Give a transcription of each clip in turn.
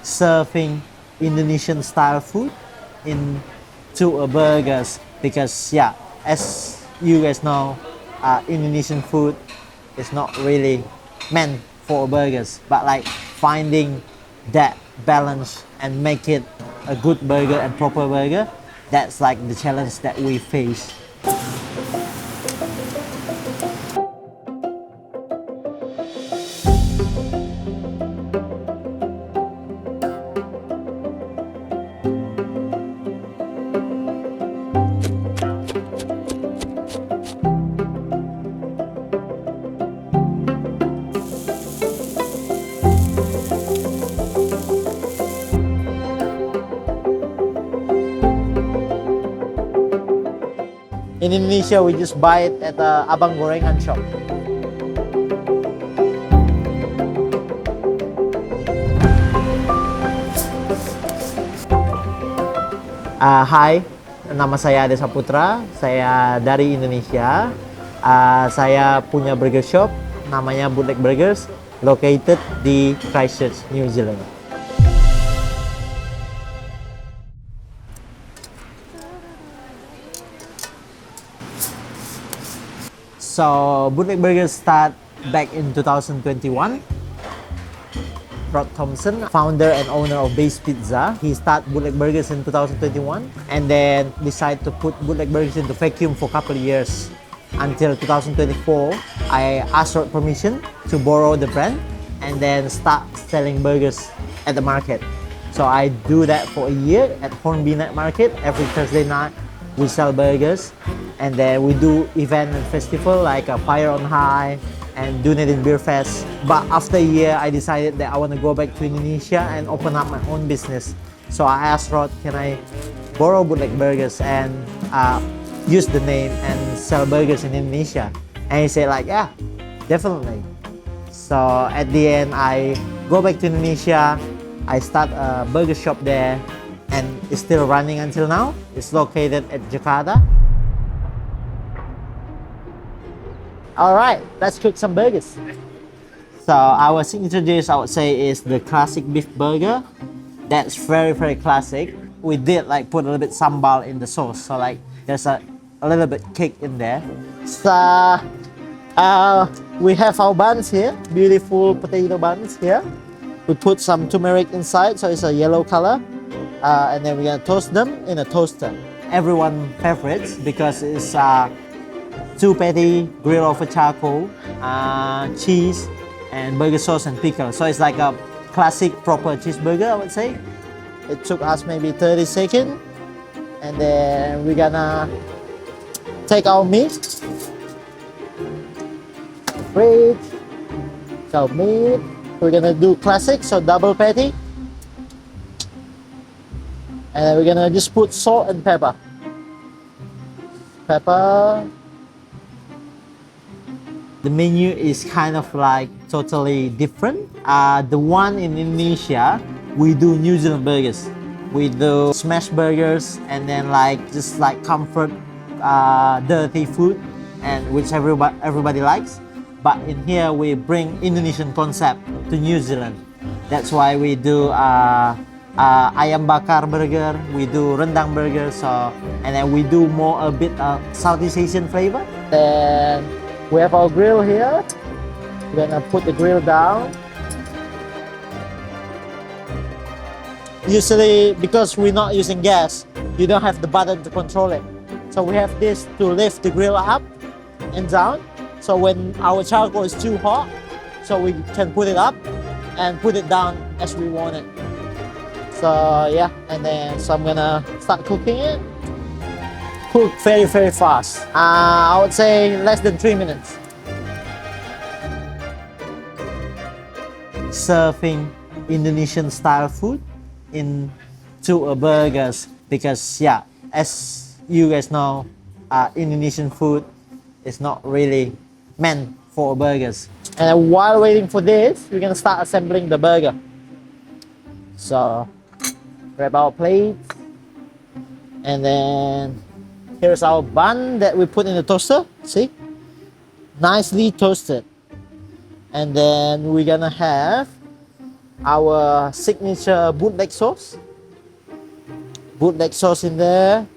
serving Indonesian style food into a burgers, because yeah, as you guys know, Indonesian food is not really meant for burgers, but like finding that balance and make it a good burger and proper burger, that's like the challenge that we face. In Indonesia, we just buy it at the abang gorengan shop. Hai, nama saya Ade Saputra. Saya dari Indonesia. Saya punya burger shop, namanya Bootleg Burgers, located di Christchurch, New Zealand. So Bootleg Burger start back in 2021. Rod Thompson, founder and owner of Base Pizza, he started Bootleg Burgers in 2021 and then decided to put Bootleg Burgers into vacuum for a couple of years. Until 2024, I asked Rod permission to borrow the brand and then start selling burgers at the market. So I do that for a year at Hornby Night Market. Every Thursday night we sell burgers, and then we do event and festival like a Fire on High and Dunedin Beer Fest. But after a year, I decided that I want to go back to Indonesia and open up my own business. So I asked Rod, can I borrow Bootleg Burgers and use the name and sell burgers in Indonesia? And he said like, yeah, definitely. So at the end, I go back to Indonesia. I start a burger shop there, and it's still running until now. It's located at Jakarta. All right, let's cook some burgers. So our signature dish, I would say, is the classic beef burger. That's very, very classic. We did like put a little bit sambal in the sauce, so like there's a little bit kick in there. So we have our buns here, beautiful potato buns here. We put some turmeric inside, so it's a yellow color. And then we're gonna toast them in a toaster. Everyone favorites because it's 2 patty grilled over charcoal, cheese, and burger sauce and pickle. So it's like a classic proper cheeseburger, I would say. It took us maybe 30 seconds. And then we're gonna take our meat, fridge, so meat. We're gonna do classic, so double patty. And then we're gonna just put salt and pepper. The menu is kind of like totally different. The one in Indonesia, we do New Zealand burgers. We do smash burgers and then like just like comfort dirty food, and which everybody likes. But in here we bring Indonesian concept to New Zealand. That's why we do ayam bakar burger, we do rendang burger, so and then we do more a bit Southeast Asian flavor. Then we have our grill here. We're gonna put the grill down. Usually, because we're not using gas, you don't have the button to control it. So we have this to lift the grill up and down. So when our charcoal is too hot, so we can put it up and put it down as we want it. So yeah, and then so I'm gonna start cooking it. Cook very, very fast. I would say less than 3 minutes. Serving Indonesian style food into a burgers, because yeah, as you guys know, Indonesian food is not really meant for burgers. And while waiting for this, we're gonna start assembling the burger. So grab our plate, and then here's our bun that we put in the toaster. See, nicely toasted. And then we're gonna have our signature bootleg sauce. Bootleg sauce in there.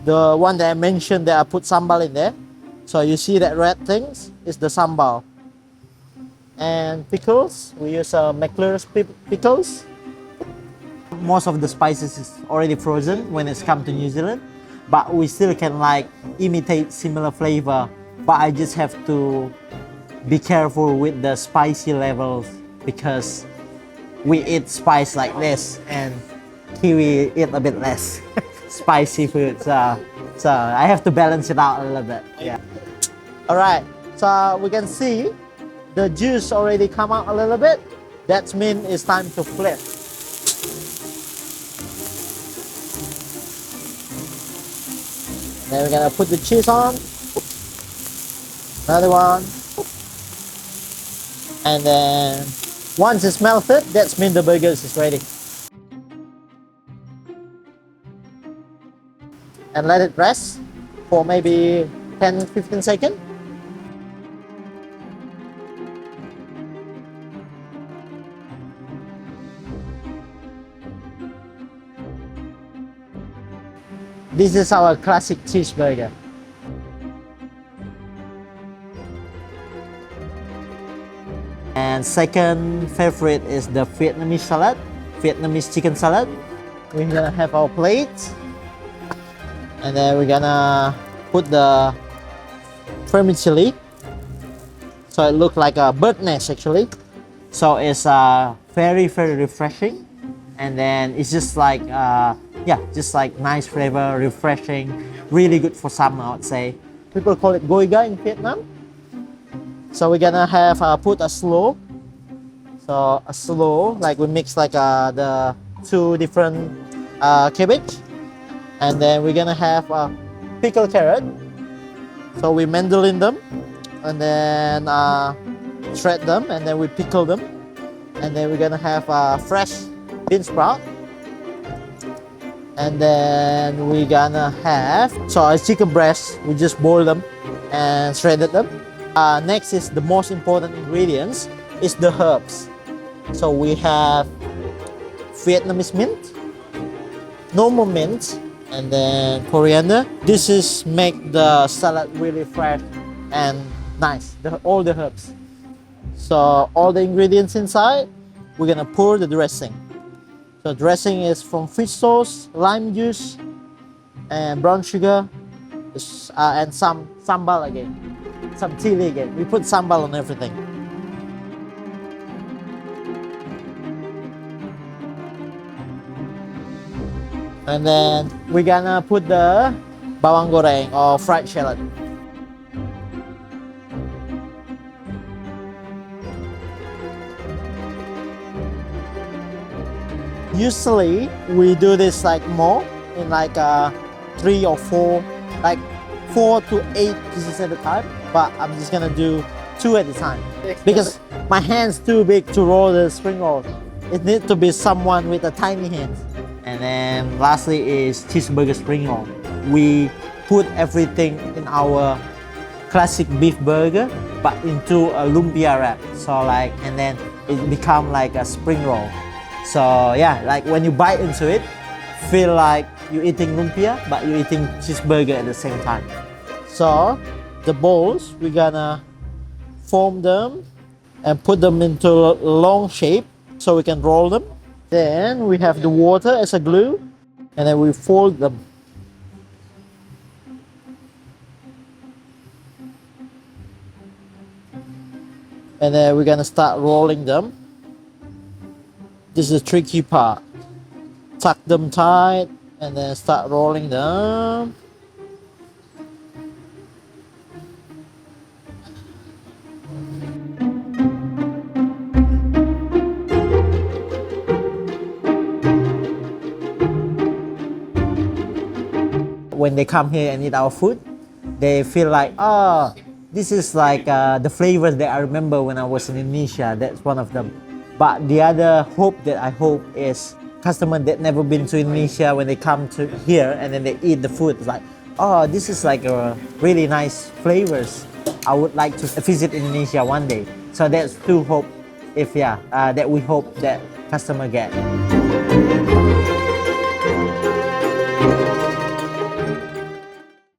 The one that I mentioned that I put sambal in there. So you see that red things is the sambal. And pickles, we use McClure's pickles. Most of the spices is already frozen when it's come to New Zealand, but we still can like imitate similar flavor. But I just have to be careful with the spicy levels because we eat spice like this and Kiwi eat a bit less spicy food. So I have to balance it out a little bit. Yeah. All right. So we can see the juice already come out a little bit. That means it's time to flip. Then we're gonna put the cheese on. Another one. And then once it's melted, that means the burgers is ready. And let it rest for maybe 10-15 seconds. This is our classic cheeseburger. And second favorite is the Vietnamese salad, Vietnamese chicken salad. We're gonna have our plate. And then we're gonna put the vermicelli. So it looks like a bird nest actually. So it's very, very refreshing. And then it's just like, yeah, just like nice flavor, refreshing, really good for summer, I would say. People call it goiga in Vietnam. So we're gonna have put a slaw. So a slaw, like we mix like the two different cabbage. And then we're gonna have pickled carrot. So we mandolin them and then shred them and then we pickle them. And then we're gonna have fresh bean sprout. And then we're gonna have, so our chicken breast, we just boiled them and shredded them. Next is the most important ingredients, is the herbs. So we have Vietnamese mint, normal mint, and then coriander. This is make the salad really fresh and nice, all the herbs. So all the ingredients inside, we're gonna pour the dressing. So dressing is from fish sauce, lime juice, and brown sugar, and some sambal again, some chili again. We put sambal on everything. And then we're gonna put the bawang goreng or fried shallot. Usually we do this like more in like 3 or 4, like 4 to 8 pieces at a time. But I'm just gonna do 2 at a time because my hand's too big to roll the spring roll. It needs to be someone with a tiny hand. And then lastly is cheeseburger spring roll. We put everything in our classic beef burger but into a lumpia wrap. So like, and then it become like a spring roll. So yeah, like when you bite into it, feel like you're eating lumpia, but you're eating cheeseburger at the same time. So the balls, we're gonna form them and put them into a long shape so we can roll them. Then we have the water as a glue, and then we fold them. And then we're gonna start rolling them. This is the tricky part. Tuck them tight and then start rolling them. When they come here and eat our food, they feel like, oh, this is like the flavors that I remember when I was in Indonesia. That's one of them. But the other hope that I hope is customers that never been to Indonesia, when they come to here and then they eat the food, it's like, oh, this is like a really nice flavors. I would like to visit Indonesia one day. So that's two hope, if that we hope that customer get.